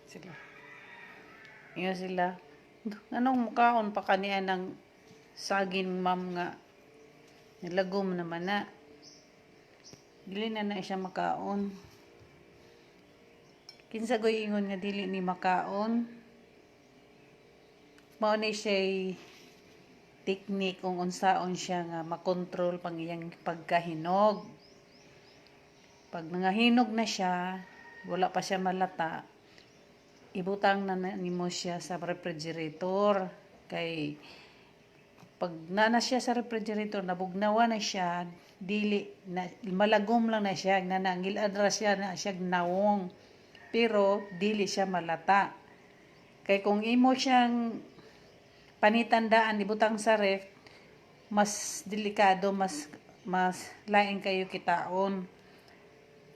Sila. Iyo sila. Anong mukaon pa kaniya ng saging ma'am nga. Nilagom naman na. Dili na na siya makaon. Kinsa goy ingon nga dili ni makaon. Mao ni siya technique kung unsaon siya nga makontrol pang iyang pagkahinog. Pag nangahinog na siya, wala pa siya malata, ibutang na nimo siya sa refrigerator. Kay pag nana siya sa refrigerator, nabugnawa na siya, dili na malagom lang na siya, nanangilad ra siya na siya nawong. Pero dili siya malata. Kay kung imo siyang panitandaan ibutang sa ref, mas delikado, mas lain kayo kitaon.